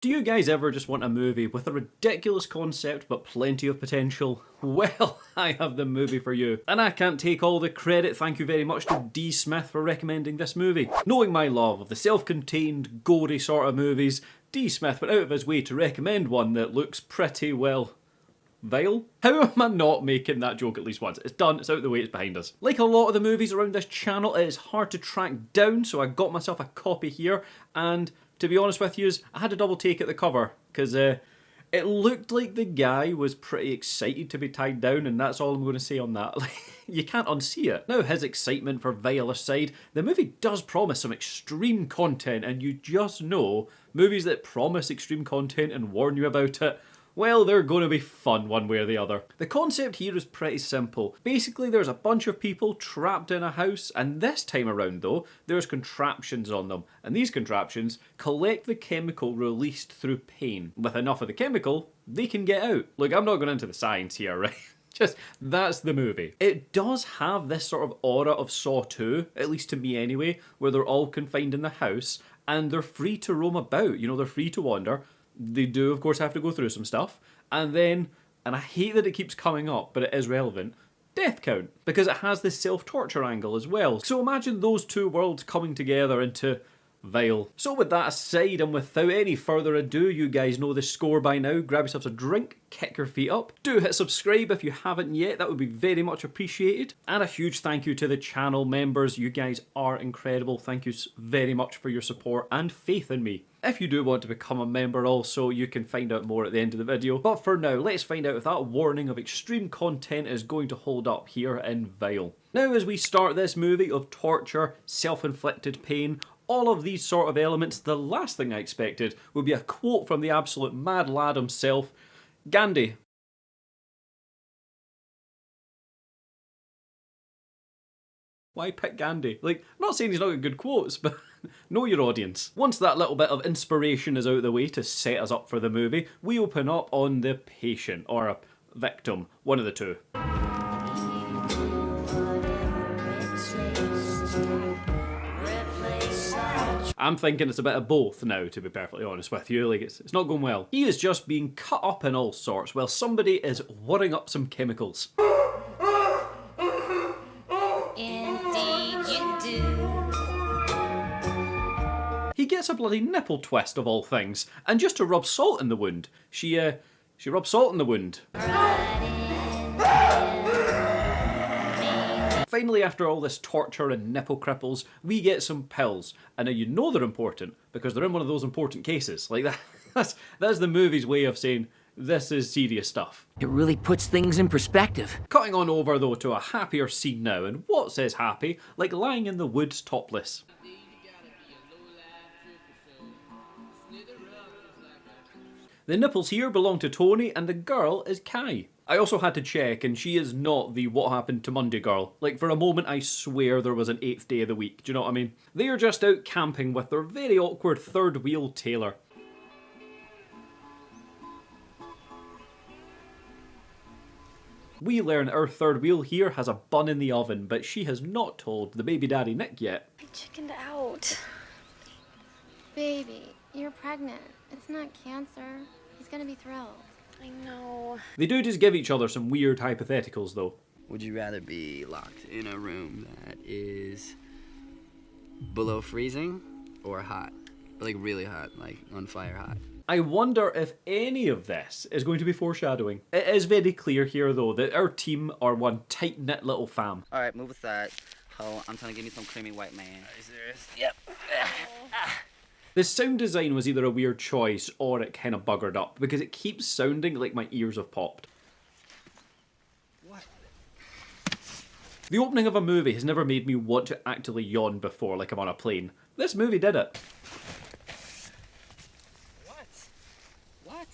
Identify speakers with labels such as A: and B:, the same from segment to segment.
A: Do you guys ever just want a movie with a ridiculous concept but plenty of potential? Well, I have the movie for you. And I can't take all the credit, thank you very much to D. Smith for recommending this movie. Knowing my love of the self-contained, gory sort of movies, D. Smith went out of his way to recommend one that looks pretty, well, vile? How am I not making that joke at least once? It's done, it's out the way, it's behind us. Like a lot of the movies around this channel, it is hard to track down, so I got myself a copy here, and to be honest with you, I had to double take at the cover, because it looked like the guy was pretty excited to be tied down, and that's all I'm going to say on that. You can't unsee it. Now, his excitement for vile aside, the movie does promise some extreme content, and you just know movies that promise extreme content and warn you about it, well, they're going to be fun one way or the other. The concept here is pretty simple. Basically, there's a bunch of people trapped in a house, and this time around though, there's contraptions on them, and these contraptions collect the chemical released through pain. With enough of the chemical, they can get out. Look, I'm not going into the science here, right? Just, that's the movie. It does have this sort of aura of Saw 2, at least to me anyway, where they're all confined in the house, and they're free to roam about, you know, they're free to wander. They do, of course, have to go through some stuff. And then, and I hate that it keeps coming up, but it is relevant, death count. Because it has this self-torture angle as well. So imagine those two worlds coming together into vile. So with that aside, and without any further ado, you guys know the score by now. Grab yourselves a drink, kick your feet up. Do hit subscribe if you haven't yet, that would be very much appreciated. And a huge thank you to the channel members. You guys are incredible. Thank you very much for your support and faith in me. If you do want to become a member also, you can find out more at the end of the video. But for now, let's find out if that warning of extreme content is going to hold up here in Vile. Now, as we start this movie of torture, self-inflicted pain, all of these sort of elements, the last thing I expected would be a quote from the absolute mad lad himself, Gandhi. Why pick Gandhi? Like, I'm not saying he's not got good quotes, but know your audience. Once that little bit of inspiration is out of the way to set us up for the movie, we open up on the patient, or a victim, one of the two. I'm thinking it's a bit of both now, to be perfectly honest with you. Like, it's not going well. He is just being cut up in all sorts while somebody is whirring up some chemicals. He gets a bloody nipple twist of all things, and just to rub salt in the wound, she rubs salt in the wound. Finally, after all this torture and nipple cripples, we get some pills, and now you know they're important because they're in one of those important cases. Like that's the movie's way of saying this is serious stuff.
B: It really puts things in perspective.
A: Cutting on over though to a happier scene now, and what says happy? Like lying in the woods topless. The nipples here belong to Tony, and the girl is Kai. I also had to check, and she is not the What Happened to Monday girl. Like, for a moment I swear there was an 8th day of the week, do you know what I mean? They are just out camping with their very awkward third wheel Taylor. We learn our third wheel here has a bun in the oven, but she has not told the baby daddy Nick yet.
C: I chickened out. Baby, you're pregnant. It's not cancer. He's gonna be thrilled. I know.
A: They do just give each other some weird hypotheticals though.
D: Would you rather be locked in a room that is below freezing or hot? Like really hot, like on fire hot?
A: I wonder if any of this is going to be foreshadowing. It is very clear here though that our team are one tight-knit little fam.
D: Alright, move aside. Oh, I'm trying to give me some creamy white man. Are you serious? Yep.
A: The sound design was either a weird choice or it kind of buggered up because it keeps sounding like my ears have popped.
D: What?
A: The opening of a movie has never made me want to actively yawn before like I'm on a plane. This movie did it.
D: What?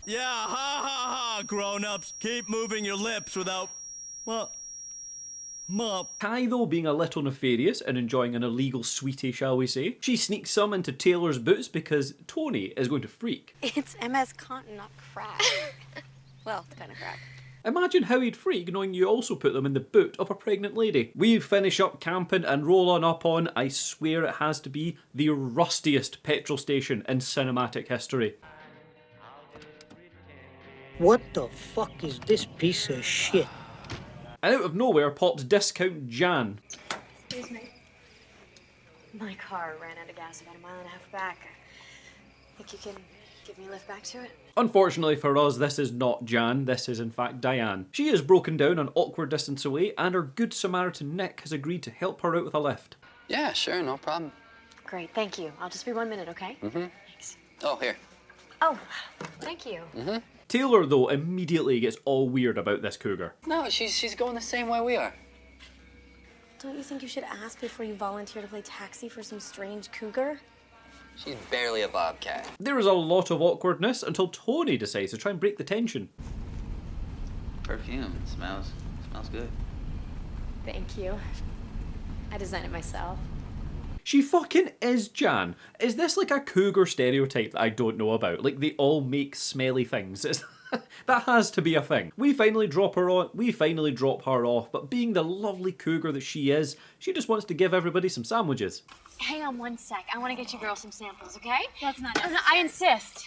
E: Yeah, ha ha ha, grown-ups. Keep moving your lips without... Well... Mom.
A: Kai though being a little nefarious and enjoying an illegal sweetie, shall we say, she sneaks some into Taylor's boots because Tony is going to freak.
C: It's MS Content, not crack. Well, it's kind of crack.
A: Imagine how he'd freak knowing you also put them in the boot of a pregnant lady. We finish up camping and roll on up on, I swear it has to be, the rustiest petrol station in cinematic history.
F: What the fuck is this piece of shit?
A: And out of nowhere pops Discount Jan.
G: Excuse me. My car ran out of gas about a mile and a half back. Think you can give me a lift back to it?
A: Unfortunately for us, this is not Jan, this is in fact Diane. She is broken down an awkward distance away, and her good Samaritan Nick has agreed to help her out with a lift.
D: Yeah, sure, no problem.
G: Great, thank you. I'll just be 1 minute, okay? Thanks.
D: Oh, here.
G: Oh, thank you.
A: Taylor, though, immediately gets all weird about this cougar.
D: No, she's going the same way we are.
C: Don't you think you should ask before you volunteer to play taxi for some strange cougar?
D: She's barely a bobcat.
A: There is a lot of awkwardness until Tony decides to try and break the tension.
H: Perfume. It smells good.
G: Thank you. I designed it myself.
A: She fucking is Jan. Is this like a cougar stereotype that I don't know about? Like they all make smelly things. That has to be a thing. We finally drop her off, but being the lovely cougar that she is, she just wants to give everybody some sandwiches.
G: Hang on 1 sec. I want to get you girls some samples, okay?
C: That's not
G: No, I insist.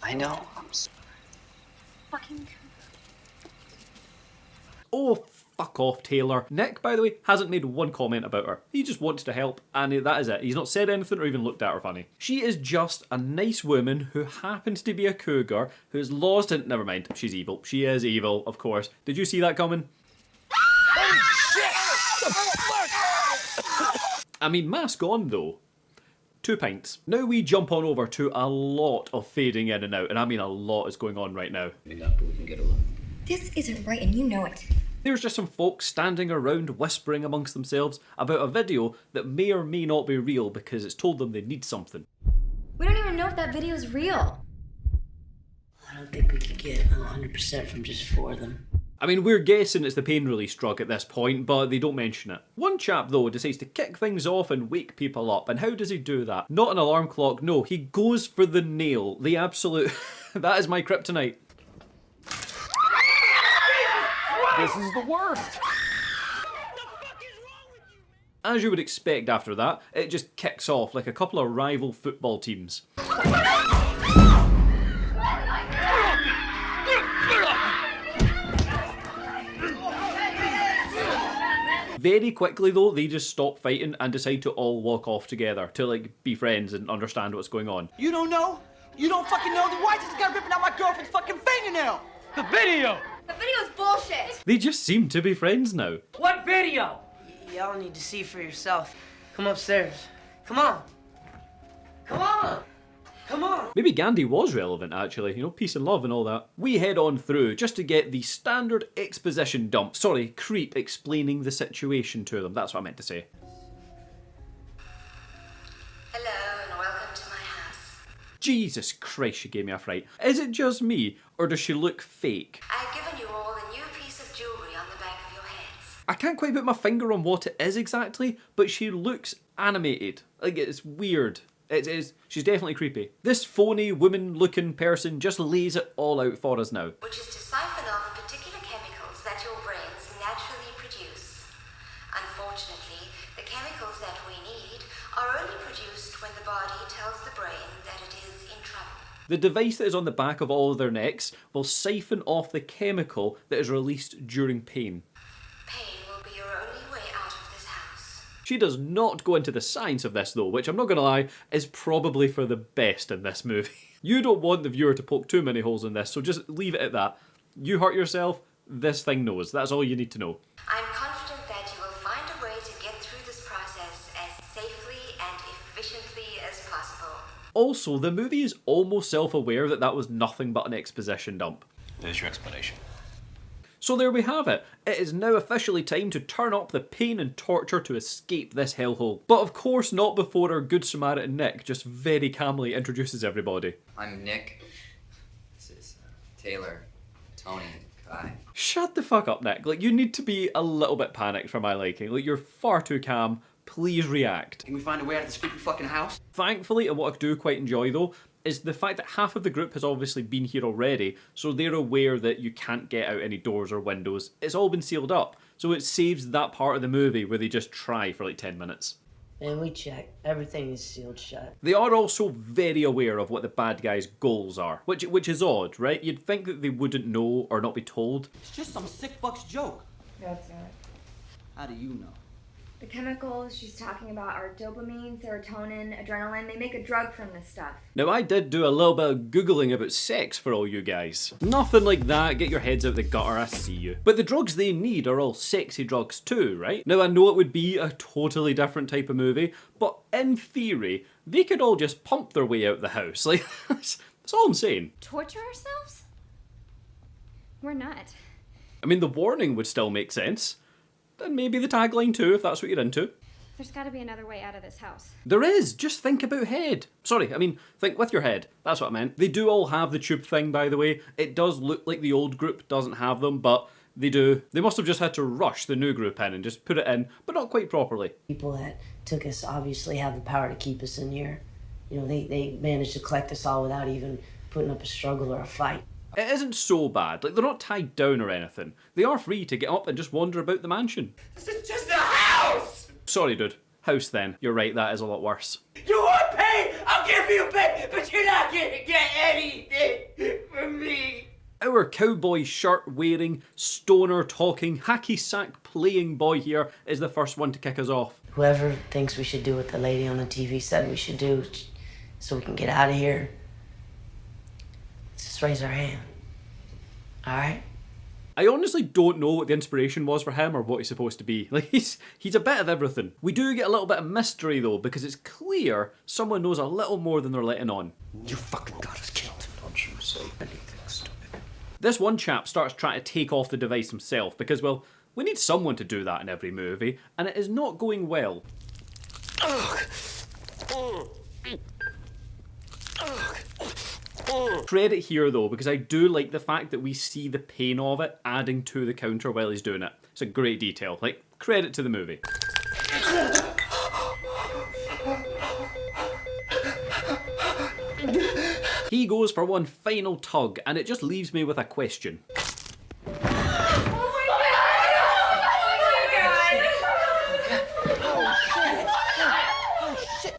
D: I know. I'm sorry.
G: Fucking.
A: Oh, fuck off, Taylor. Nick, by the way, hasn't made one comment about her. He just wants to help, and that is it. He's not said anything or even looked at her funny. She is just a nice woman who happens to be a cougar who's lost in... Never mind, she's evil. She is evil, of course. Did you see that coming? I mean, mask on though. 2 pints. Now we jump on over to a lot of fading in and out, and I mean a lot is going on right now.
C: This isn't right, and you know it.
A: There's just some folks standing around whispering amongst themselves about a video that may or may not be real because it's told them they need something.
C: We don't even know if that video is real.
F: I don't think we could get 100% from just 4 of them.
A: I mean, we're guessing it's the pain release drug at this point, but they don't mention it. One chap, though, decides to kick things off and wake people up. And how does he do that? Not an alarm clock, no. He goes for the nail. The absolute... That is my kryptonite.
I: This is the worst.
A: As you would expect after that, it just kicks off like a couple of rival football teams. Very quickly though, they just stop fighting and decide to all walk off together to like be friends and understand what's going on.
J: You don't know? You don't fucking know? Then why is this guy ripping out my girlfriend's fucking fingernail?
I: The video.
C: The video's bullshit.
A: They just seem to be friends now.
F: What video? Y'all need to see for yourself. Come upstairs. Come on. Come on. Come on.
A: Maybe Gandhi was relevant actually, you know, peace and love and all that. We head on through just to get the standard exposition dump. Sorry, creep explaining the situation to them. That's what I meant to say.
K: Hello and welcome to my house.
A: Jesus Christ, she gave me a fright. Is it just me, or does she look fake?
K: I've given you all a new piece of jewelry on the back of your heads.
A: I can't quite put my finger on what it is exactly, but she looks animated. Like, it's weird. It is. She's definitely creepy. This phony, woman-looking person just lays it all out for us now.
K: Which is to siphon off particular chemicals that your brains naturally produce. Unfortunately, the chemicals that we need are only produced when the body tells the brain that it is in trouble.
A: The device that is on the back of all of their necks will siphon off the chemical that is released during pain.
K: Pain will be your only way out of this house.
A: She does not go into the science of this though, which I'm not going to lie, is probably for the best in this movie. You don't want the viewer to poke too many holes in this, so just leave it at that. You hurt yourself, this thing knows. That's all you need to know.
K: I'm confident that you will find a way to get through this process as safely and efficiently as possible.
A: Also, the movie is almost self-aware that that was nothing but an exposition dump.
I: There's your explanation.
A: So there we have it. It is now officially time to turn up the pain and torture to escape this hellhole. But of course not before our good Samaritan Nick just very calmly introduces everybody.
D: I'm Nick. This is Taylor, Tony, Kai.
A: Shut the fuck up, Nick. Like, you need to be a little bit panicked for my liking. Like, you're far too calm. Please react.
J: Can we find a way out of this creepy fucking house?
A: Thankfully, and what I do quite enjoy though, is the fact that half of the group has obviously been here already, so they're aware that you can't get out any doors or windows. It's all been sealed up, so it saves that part of the movie where they just try for like 10 minutes.
F: And we checked. Everything is sealed shut.
A: They are also very aware of what the bad guys' goals are, which is odd, right? You'd think that they wouldn't know or not be told.
J: It's just some sick fuck's joke.
L: No, it's not.
J: How do you know?
L: The chemicals she's talking about are dopamine, serotonin, adrenaline. They make a drug from this stuff.
A: Now, I did do a little bit of Googling about sex for all you guys. Nothing like that, get your heads out the gutter, I see you. But the drugs they need are all sexy drugs too, right? Now, I know it would be a totally different type of movie, but in theory, they could all just pump their way out the house. Like, that's all I'm saying.
G: Torture ourselves? We're not.
A: I mean, the warning would still make sense. And maybe the tagline too, if that's what you're into.
G: There's gotta be another way out of this house.
A: There is, just think about head. Sorry, I mean, think with your head. That's what I meant. They do all have the tube thing, by the way. It does look like the old group doesn't have them, but they do. They must have just had to rush the new group in and just put it in, but not quite properly.
F: People that took us obviously have the power to keep us in here. You know, they managed to collect us all without even putting up a struggle or a fight.
A: It isn't so bad. Like, they're not tied down or anything. They are free to get up and just wander about the mansion.
J: This is just a house!
A: Sorry, dude. House then. You're right, that is a lot worse.
J: You want pay? I'll give you pay, but you're not gonna get anything from me.
A: Our cowboy shirt wearing, stoner talking, hacky sack playing boy here is the first one to kick us off.
F: Whoever thinks we should do what the lady on the TV said we should do so we can get out of here, let's just raise our hand. Alright?
A: I honestly don't know what the inspiration was for him or what he's supposed to be. Like, he's a bit of everything. We do get a little bit of mystery though, because it's clear someone knows a little more than they're letting on.
J: You fucking got us killed. Don't you say anything stupid.
A: This one chap starts trying to take off the device himself because, well, we need someone to do that in every movie, and it is not going well. Credit here though, because I do like the fact that we see the pain of it adding to the counter while he's doing it. It's a great detail. Like, credit to the movie. He goes for one final tug, and it just leaves me with a question.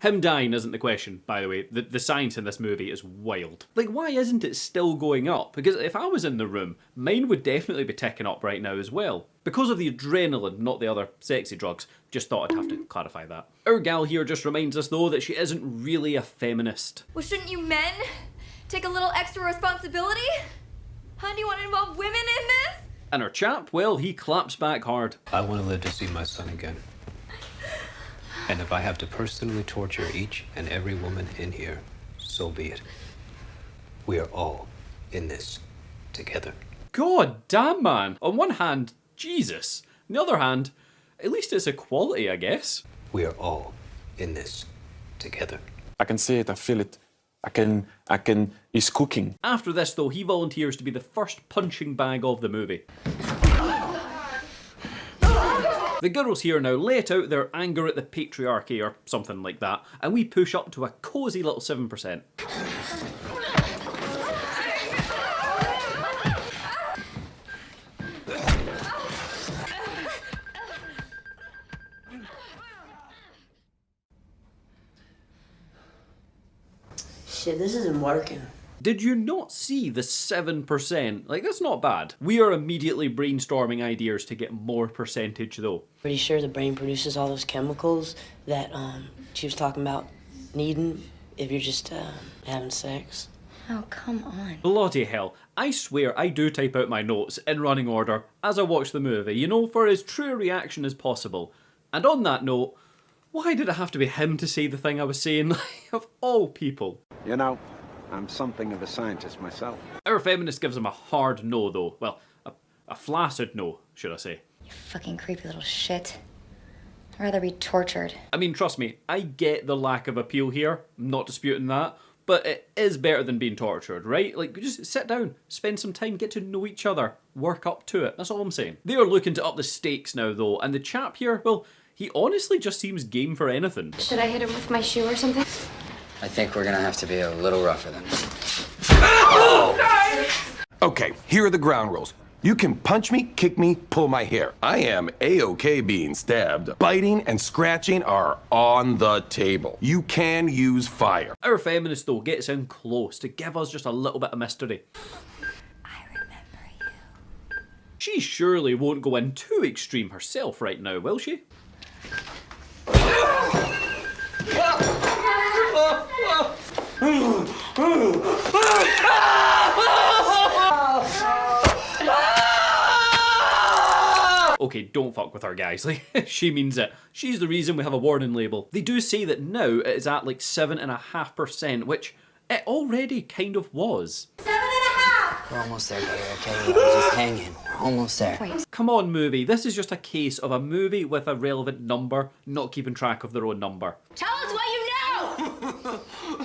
A: Him dying isn't the question, by the way. The science in this movie is wild. Like, why isn't it still going up? Because if I was in the room, mine would definitely be ticking up right now as well. Because of the adrenaline, not the other sexy drugs. Just thought I'd have to clarify that. Our gal here just reminds us, though, that she isn't really a feminist.
L: Well, shouldn't you men take a little extra responsibility? Huh, do you want to involve women in this?
A: And our chap, well, he claps back hard.
M: I want to live to see my son again. And if I have to personally torture each and every woman in here, so be it. We are all in this together.
A: God damn, man. On one hand, Jesus. On the other hand, at least it's equality, I guess.
M: We are all in this together.
N: I can see it, I feel it. He's cooking.
A: After this, though, he volunteers to be the first punching bag of the movie. The girls here now let out their anger at the patriarchy or something like that, and we push up to a cosy little 7%.
F: Shit, this isn't working.
A: Did you not see the 7%? Like, that's not bad. We are immediately brainstorming ideas to get more percentage though.
F: Pretty sure the brain produces all those chemicals that she was talking about needing if you're just having sex.
G: Oh, come on.
A: Bloody hell. I swear I do type out my notes in running order as I watch the movie, you know, for as true a reaction as possible. And on that note, why did it have to be him to say the thing I was saying? Of all people.
O: You know, I'm something of a scientist myself.
A: Our feminist gives him a hard no though. Well, a flaccid no, should I say.
G: You fucking creepy little shit. I'd rather be tortured.
A: I mean, trust me, I get the lack of appeal here. I'm not disputing that. But it is better than being tortured, right? Like, just sit down, spend some time, get to know each other, work up to it. That's all I'm saying. They are looking to up the stakes now though, and the chap here, well, he honestly just seems game for anything.
L: Should I hit him with my shoe or something?
D: I think we're gonna have to be a little rougher than
P: Okay, here are the ground rules. You can punch me, kick me, pull my hair. I am A-OK being stabbed. Biting and scratching are on the table. You can use fire.
A: Our feminist, though, gets in close to give us just a little bit of mystery.
L: I remember you.
A: She surely won't go in too extreme herself right now, will she? Okay, don't fuck with her, guys. Like, she means it. She's the reason we have a warning label. They do say that now it is at like 7.5%, which it already kind of was.
D: 7.5! We're almost there, buddy, okay? Just hang in. We're almost there.
A: Come on, movie. This is just a case of a movie with a relevant number not keeping track of their own number.
J: Tell us what you know!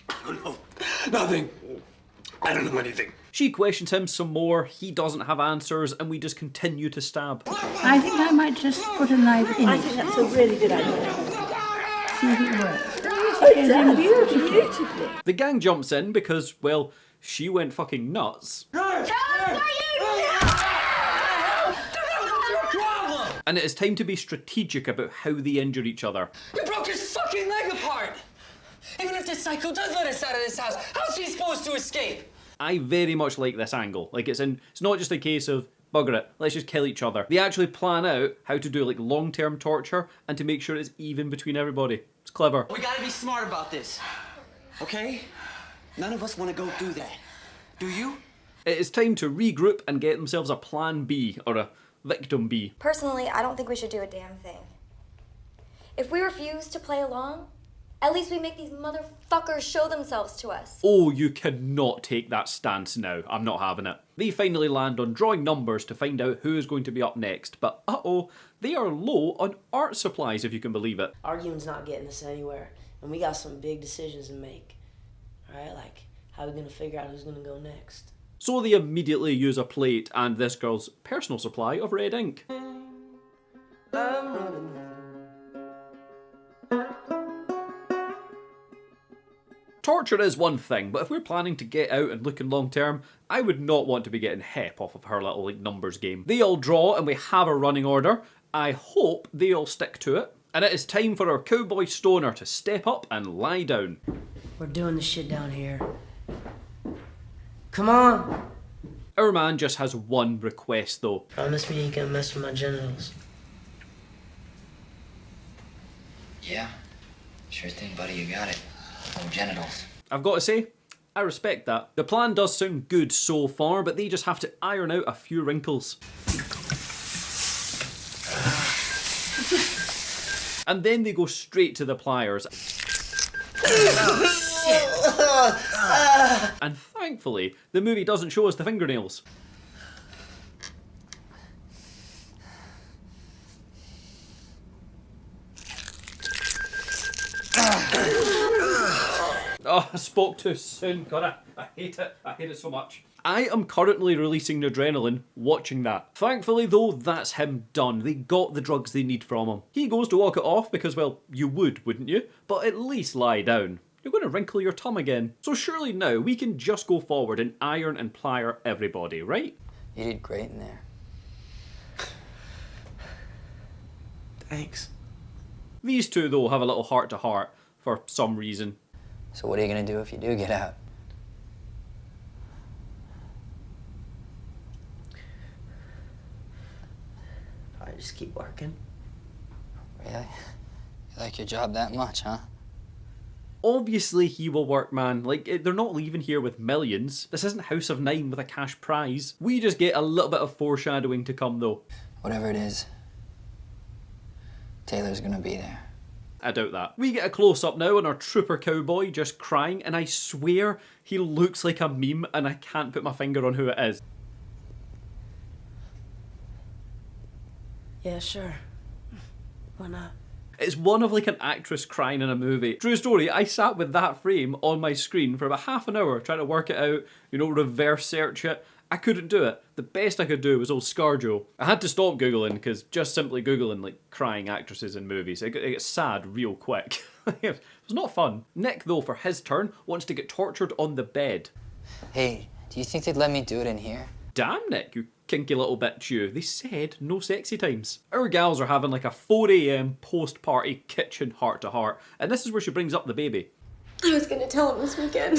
P: I don't know. Nothing. I don't know anything.
A: She questions him some more, he doesn't have answers, and we just continue to stab.
Q: I think I might just put a knife in it.
R: I think that's a really good idea.
Q: See if it works.
R: It's done beautifully.
A: The gang jumps in because, well, she went fucking nuts.
J: Tell us what you know! What's your problem?
A: And it is time to be strategic about how they injure each other.
J: You broke his fucking leg apart! Even if this psycho does let us out of this house, how's she supposed to escape?
A: I very much like this angle. Like, it's not just a case of, bugger it, let's just kill each other. They actually plan out how to do like long-term torture and to make sure it's even between everybody. It's clever.
J: We gotta be smart about this, okay? None of us want to go do that. Do you?
A: It is time to regroup and get themselves a plan B, or a victim B.
G: Personally, I don't think we should do a damn thing. If we refuse to play along, at least we make these motherfuckers show themselves to us.
A: Oh, you cannot take that stance now. I'm not having it. They finally land on drawing numbers to find out who is going to be up next, but uh-oh, they are low on art supplies, if you can believe it.
F: Arguing's not getting us anywhere, and we got some big decisions to make. Alright, like, how are we gonna figure out who's gonna go next?
A: So they immediately use a plate and this girl's personal supply of red ink. Torture is one thing, but if we're planning to get out and looking long term, I would not want to be getting hep off of her little like numbers game. They all draw and we have a running order. I hope they all stick to it. And it is time for our cowboy stoner to step up and lie down.
F: We're doing this shit down here. Come on!
A: Our man just has one request though.
F: Promise me you can't mess with my genitals.
D: Yeah. Sure thing, buddy, you got it. No genitals.
A: I've got to say, I respect that. The plan does sound good so far, but they just have to iron out a few wrinkles. And then they go straight to the pliers. And thankfully, the movie doesn't show us the fingernails. Oh, I spoke too soon. God, I hate it. I hate it so much. I am currently releasing adrenaline watching that. Thankfully though, that's him done. They got the drugs they need from him. He goes to walk it off because, well, you would, wouldn't you? But at least lie down. You're going to wrinkle your tum again. So surely now we can just go forward and iron and plier everybody, right?
D: You did great in there.
F: Thanks.
A: These two though have a little heart to heart for some reason.
D: So what are you gonna do if you do get out?
F: Probably just keep working.
D: Really? You like your job that much, huh?
A: Obviously he will work, man. Like, they're not leaving here with millions. This isn't House of Nine with a cash prize. We just get a little bit of foreshadowing to come though.
D: Whatever it is, Taylor's gonna be there.
A: I doubt that. We get a close-up now on our trooper cowboy just crying, and I swear he looks like a meme and I can't put my finger on who it is.
F: Yeah, sure. Why not?
A: It's one of like an actress crying in a movie. True story, I sat with that frame on my screen for about half an hour trying to work it out, you know, reverse search it. I couldn't do it. The best I could do was old ScarJo. I had to stop Googling because just simply Googling like crying actresses in movies, it gets sad real quick. It's not fun. Nick, though, for his turn, wants to get tortured on the bed.
S: Hey, do you think they'd let me do it in here?
A: Damn, Nick, you kinky little bitch you. They said no sexy times. Our gals are having like a 4 AM post-party kitchen heart-to-heart, and this is where she brings up the baby.
C: I was gonna tell him this weekend.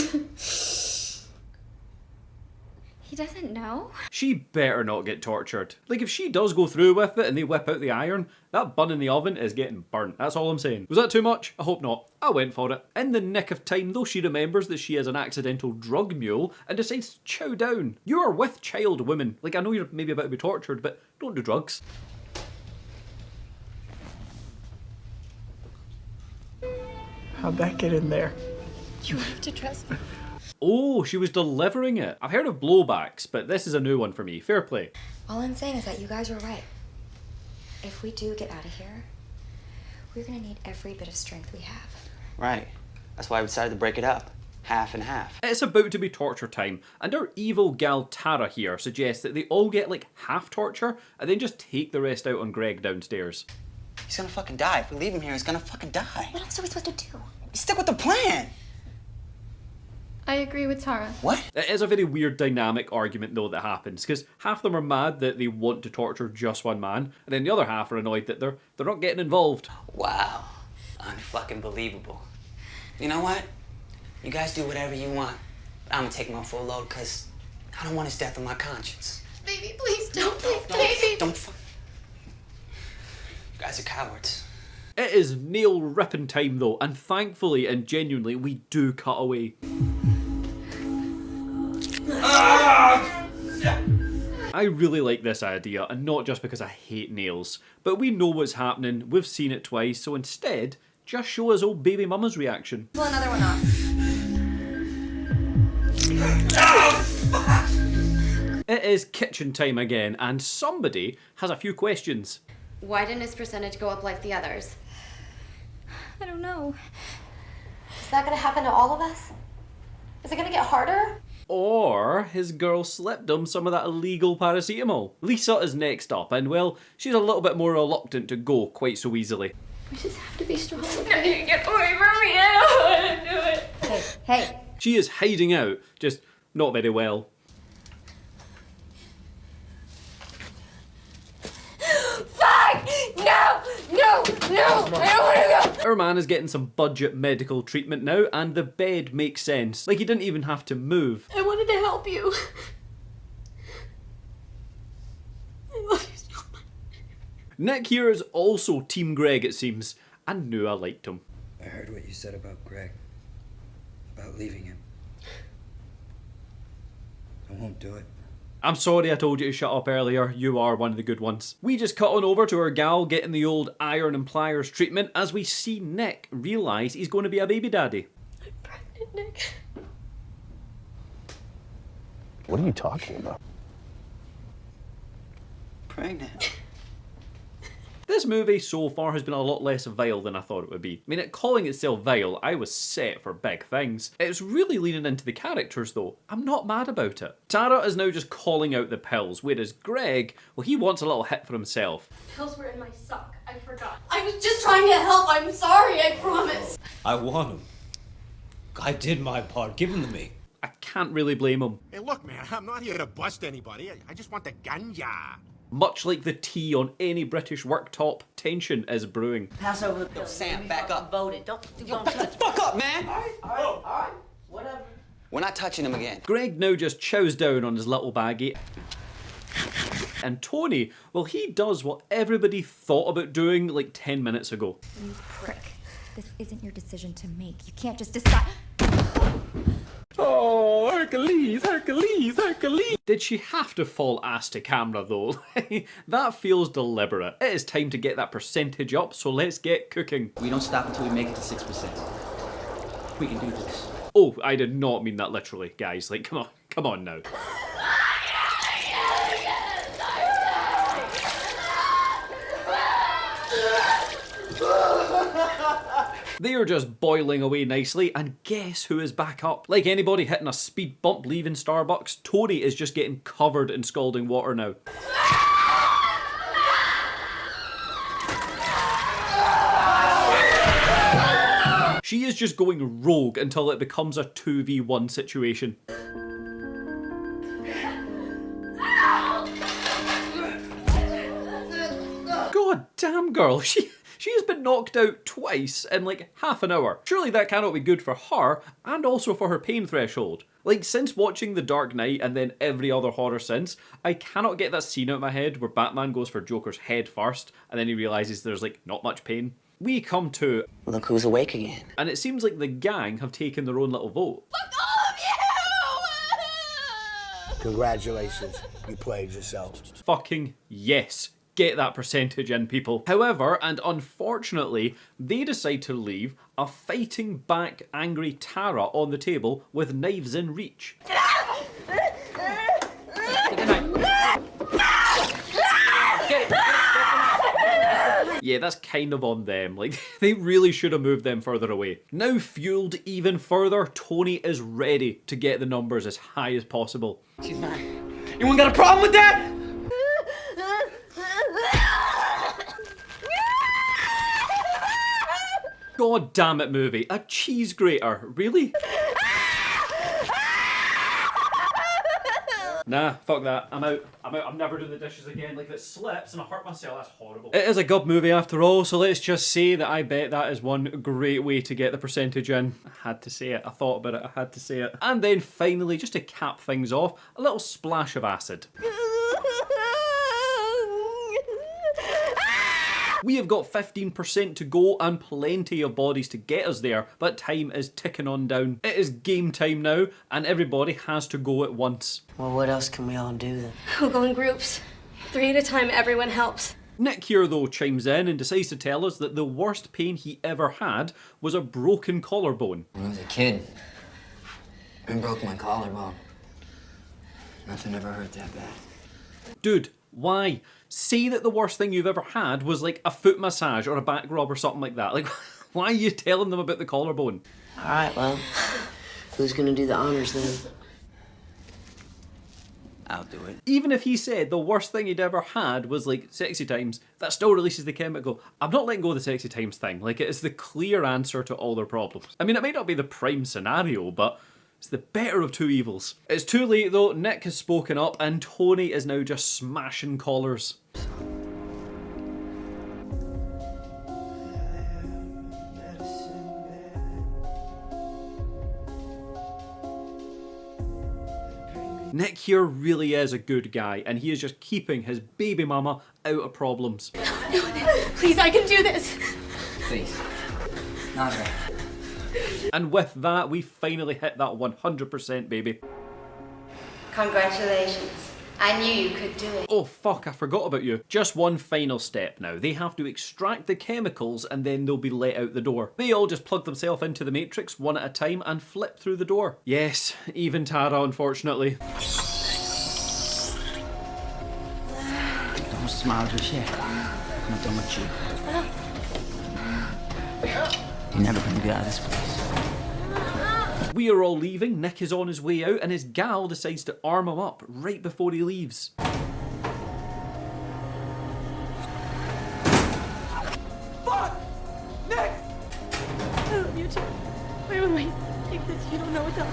L: He doesn't know?
A: She better not get tortured. Like, if she does go through with it and they whip out the iron, that bun in the oven is getting burnt. That's all I'm saying. Was that too much? I hope not. I went for it. In the nick of time, though, she remembers that she is an accidental drug mule and decides to chow down. You are with child women. Like, I know you're maybe about to be tortured, but don't do drugs.
R: How'd that get in there?
C: You have to trust me.
A: Oh, she was delivering it. I've heard of blowbacks, but this is a new one for me. Fair play.
G: All I'm saying is that you guys were right. If we do get out of here, we're gonna need every bit of strength we have.
H: Right. That's why we decided to break it up. Half and half.
A: It's about to be torture time, and our evil gal Tara here suggests that they all get like half torture and then just take the rest out on Greg downstairs.
H: He's gonna fucking die. If we leave him here, he's gonna fucking die.
G: What else are we supposed to do?
H: Stick with the plan.
L: I agree with Tara.
H: What?
A: It is a very weird dynamic argument though that happens, because half of them are mad that they want to torture just one man, and then the other half are annoyed that they're not getting involved.
H: Wow. Unfucking believable. You know what? You guys do whatever you want. I'm gonna take my full load, because I don't want his death on my conscience.
C: Baby, please don't.
H: Don't fuck. You guys are cowards.
A: It is nail ripping time though, and thankfully and genuinely we do cut away. I really like this idea, and not just because I hate nails, but we know what's happening, we've seen it twice, so instead, just show us old baby mama's reaction.
G: Pull another one off.
A: It is kitchen time again, and somebody has a few questions.
C: Why didn't his percentage go up like the others?
L: I don't know.
C: Is that gonna happen to all of us? Is it gonna get harder?
A: Or his girl slipped him some of that illegal paracetamol. Lisa is next up, and well, she's a little bit more reluctant to go quite so easily.
C: We just have to be strong.
L: No, you get away from me. I don't want to do it.
G: Hey.
A: She is hiding out, just not very well.
C: Fuck! No! I don't want to go!
A: Our man is getting some budget medical treatment now, and the bed makes sense. Like, he didn't even have to move.
C: I wanted to help you. I love you so much.
A: Nick here is also Team Greg, it seems. I knew I liked him.
T: I heard what you said about Greg. About leaving him. I won't do it.
A: I'm sorry I told you to shut up earlier, you are one of the good ones. We just cut on over to our gal getting the old iron and pliers treatment as we see Nick realise he's going to be a baby daddy.
C: I'm pregnant, Nick.
I: What are you talking about?
H: Pregnant.
A: This movie so far has been a lot less vile than I thought it would be. I mean, at calling itself vile, I was set for big things. It's really leaning into the characters though. I'm not mad about it. Tara is now just calling out the pills, whereas Greg, well, he wants a little hit for himself.
C: Pills were in my sock. I forgot. I was just trying to help. I'm sorry. I promise.
I: I want him. I did my part. Give him to me.
A: I can't really blame him.
U: Hey, look, man, I'm not here to bust anybody. I just want the ganja.
A: Much like the tea on any British worktop, tension is brewing.
F: Pass over the pill.
H: Sam, back up.
F: Vote it. Don't
H: Back the fuck up, man!
F: All right. Whatever.
H: We're not touching him again.
A: Greg now just chows down on his little baggie. And Tony, well, he does what everybody thought about doing like 10 minutes ago.
L: You prick. This isn't your decision to make. You can't just decide.
N: Oh, Hercules.
A: Did she have to fall ass to camera though? That feels deliberate. It is time to get that percentage up, so let's get cooking.
H: We don't stop until we make it to 6%. We can do this.
A: Oh, I did not mean that literally, guys. Like, come on now. They are just boiling away nicely, and guess who is back up? Like anybody hitting a speed bump leaving Starbucks, Tony is just getting covered in scalding water now. She is just going rogue until it becomes a 2v1 situation. God damn, girl. She has been knocked out twice in like half an hour. Surely that cannot be good for her and also for her pain threshold. Like, since watching The Dark Knight and then every other horror since, I cannot get that scene out of my head where Batman goes for Joker's head first and then he realises there's like not much pain. We come to...
H: Look who's awake again.
A: And it seems like the gang have taken their own little vote.
B: Congratulations, you played yourself.
A: Fucking yes. Get that percentage in, people. However, and unfortunately, they decide to leave a fighting back angry Tara on the table with knives in reach. Yeah, that's kind of on them. Like, they really should have moved them further away. Now fueled even further, Tony is ready to get the numbers as high as possible.
J: She's mine. Anyone got a problem with that?
A: God damn it, movie. A cheese grater. Really? Nah, fuck that. I'm out. I'm never doing the dishes again. Like, if it slips and I hurt myself, that's horrible. It is a Gub movie after all, so let's just say that I bet that is one great way to get the percentage in. I had to say it. I thought about it. I had to say it. And then finally, just to cap things off, a little splash of acid. We have got 15% to go and plenty of bodies to get us there, but time is ticking on down. It is game time now, and everybody has to go at once.
F: Well, what else can we all do then?
C: We'll go in groups. 3 at a time, everyone helps.
A: Nick here, though, chimes in and decides to tell us that the worst pain he ever had was a broken collarbone.
S: When I was a kid, I broke my collarbone. Nothing ever hurt that bad.
A: Dude, why? Say that the worst thing you've ever had was like a foot massage or a back rub or something like that. Like, why are you telling them about the collarbone?
F: All right, well, who's gonna do the honors then?
S: I'll do it.
A: Even if he said the worst thing he'd ever had was like sexy times, that still releases the chemical. I'm not letting go of the sexy times thing. Like, it is the clear answer to all their problems. I mean, it may not be the prime scenario, but it's the better of two evils. It's too late though, Nick has spoken up and Tony is now just smashing collars. Nick here really is a good guy and he is just keeping his baby mama out of problems.
C: No, please, I can do this.
S: Please. Not right.
A: And with that, we finally hit that 100% baby.
K: Congratulations. I knew you could do it.
A: Oh fuck, I forgot about you. Just one final step now. They have to extract the chemicals and then they'll be let out the door. They all just plug themselves into the Matrix one at a time and flip through the door. Yes, even Tara, unfortunately.
S: Don't smile just yet. I'm not done with you. You're never gonna get out of this place.
A: We are all leaving, Nick is on his way out, and his gal decides to arm him up right before he leaves.
J: Fuck! Nick!
C: I love you too. Wait. Take this. You don't know what's out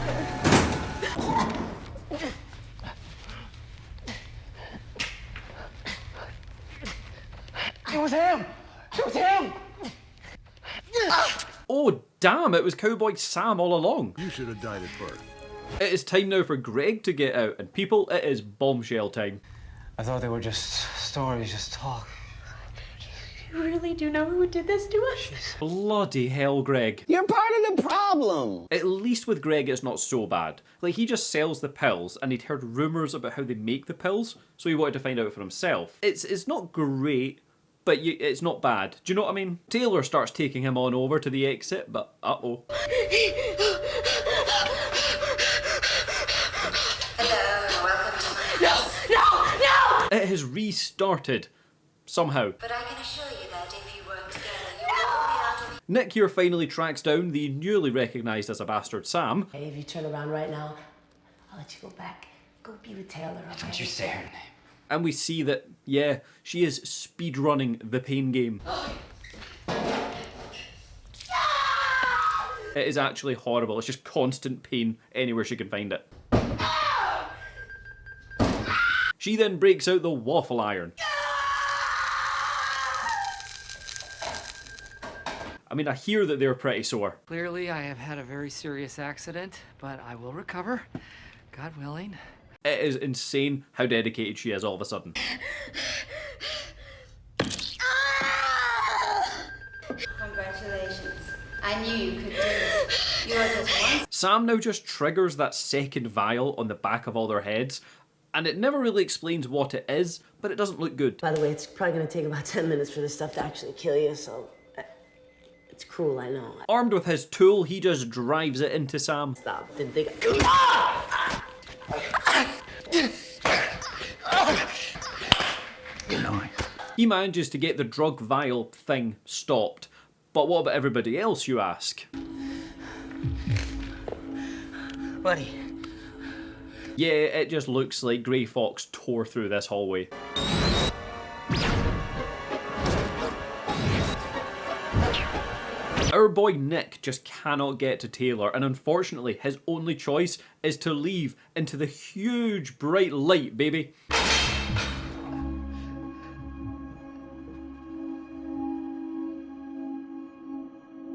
C: there.
J: It was him! It was him!
A: Oh damn, it was Cowboy Sam all along.
V: You should have died at birth.
A: It is time now for Greg to get out, and people, it is bombshell time.
S: I thought they were just stories, just talk.
C: You really do know who did this to us?
A: Bloody hell, Greg.
J: You're part of the problem!
A: At least with Greg it's not so bad. Like, he just sells the pills and he'd heard rumours about how they make the pills, so he wanted to find out for himself. It's not great, but it's not bad. Do you know what I mean? Taylor starts taking him on over to the exit, but uh-oh.
K: Hello, welcome to my
C: No!
A: It has restarted. Somehow.
K: But I can assure you that if you work together, you will all be out of...
A: Nick here finally tracks down the newly recognised as a bastard Sam.
F: Hey, if you turn around right now, I'll let you go back. Go be with Taylor, okay?
S: Don't you say her name.
A: And we see that, yeah, she is speedrunning the pain game. It is actually horrible. It's just constant pain anywhere she can find it. She then breaks out the waffle iron. I mean, I hear that they're pretty sore.
B: Clearly, I have had a very serious accident, but I will recover, God willing.
A: It is insane how dedicated she is all of a sudden.
K: Congratulations. I knew you could do it. You are just one.
A: Sam now just triggers that second vial on the back of all their heads, and it never really explains what it is, but it doesn't look good.
F: By the way, it's probably gonna take about 10 minutes for this stuff to actually kill you, so it's cruel, I know.
A: Armed with his tool, he just drives it into Sam.
F: Stop. Didn't think
A: He manages to get the drug vial thing stopped. But what about everybody else, you ask?
H: Buddy.
A: Yeah, it just looks like Grey Fox tore through this hallway. Our boy Nick just cannot get to Taylor, and unfortunately his only choice is to leave into the huge bright light, baby.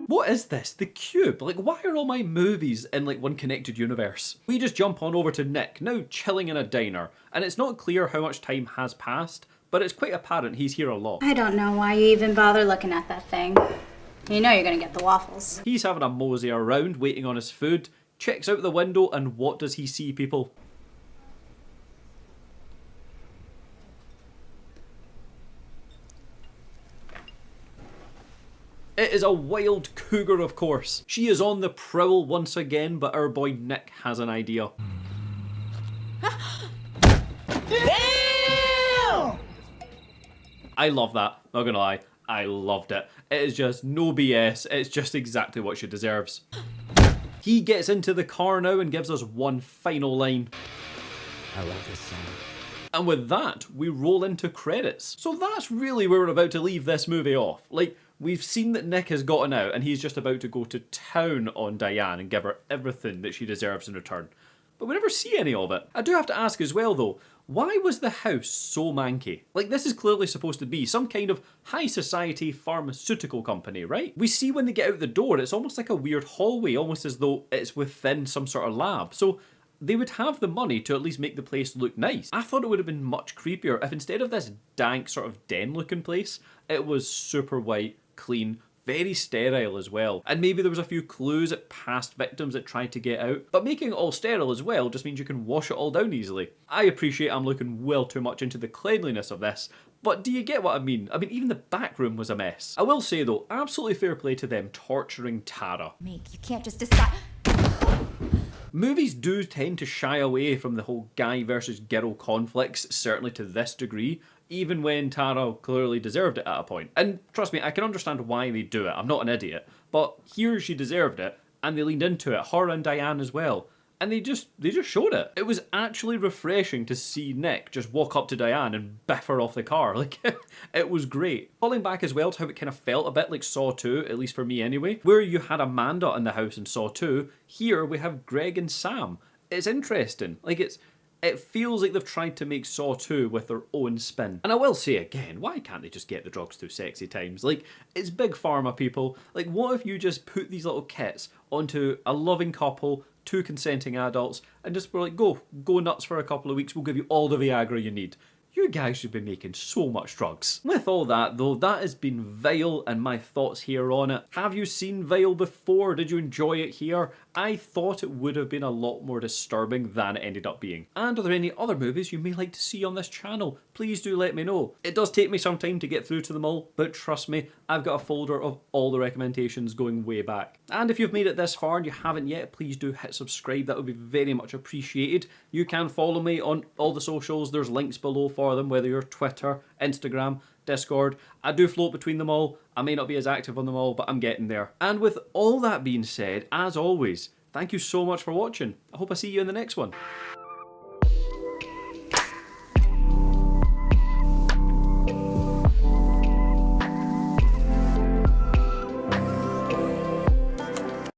A: What is this? The Cube? Like, why are all my movies in like one connected universe? We just jump on over to Nick, now chilling in a diner, and it's not clear how much time has passed, but it's quite apparent he's here a lot.
V: I don't know why you even bother looking at that thing. You know you're gonna get the waffles.
A: He's having a mosey around, waiting on his food, checks out the window, and what does he see, people? It is a wild cougar, of course. She is on the prowl once again, but our boy Nick has an idea.
J: Damn!
A: I love that, not gonna lie. I loved it. It is just no BS, it's just exactly what she deserves. He gets into the car now and gives us one final line.
S: I love this song.
A: And with that, we roll into credits. So that's really where we're about to leave this movie off. Like, we've seen that Nick has gotten out and he's just about to go to town on Diane and give her everything that she deserves in return. But we never see any of it. I do have to ask as well though, why was the house so manky? Like, this is clearly supposed to be some kind of high society pharmaceutical company, right? We see when they get out the door, it's almost like a weird hallway, almost as though it's within some sort of lab. So they would have the money to at least make the place look nice. I thought it would have been much creepier if instead of this dank sort of den looking place, it was super white, clean, very sterile as well. And maybe there was a few clues at past victims that tried to get out, but making it all sterile as well just means you can wash it all down easily. I appreciate I'm looking well too much into the cleanliness of this, but do you get what I mean? I mean, even the back room was a mess. I will say though, absolutely fair play to them torturing Tara.
L: You can't just decide.
A: Movies do tend to shy away from the whole guy versus girl conflicts, certainly to this degree, even when Tara clearly deserved it at a point. And trust me, I can understand why they do it, I'm not an idiot, but here she deserved it, and they leaned into it, her and Diane as well. And they just showed it. It was actually refreshing to see Nick just walk up to Diane and biff her off the car. Like, it was great. Falling back as well to how it kind of felt a bit like Saw 2, at least for me anyway, where you had Amanda in the house in Saw 2, here we have Greg and Sam. It's interesting. Like, it feels like they've tried to make Saw 2 with their own spin. And I will say again, why can't they just get the drugs through sexy times? Like, it's big pharma, people. Like, what if you just put these little kits onto a loving couple, 2 consenting adults, and just were like, go nuts for a couple of weeks, we'll give you all the Viagra you need. You guys should be making so much drugs. With all that though, that has been Vile and my thoughts here on it. Have you seen Vile before? Did you enjoy it here? I thought it would have been a lot more disturbing than it ended up being. And are there any other movies you may like to see on this channel? Please do let me know. It does take me some time to get through to them all, but trust me, I've got a folder of all the recommendations going way back. And if you've made it this far and you haven't yet, please do hit subscribe, that would be very much appreciated. You can follow me on all the socials, there's links below for them, whether you're Twitter, Instagram, Discord. I do float between them all. I may not be as active on them all, but I'm getting there. And with all that being said, as always, thank you so much for watching. I hope I see you in the next one.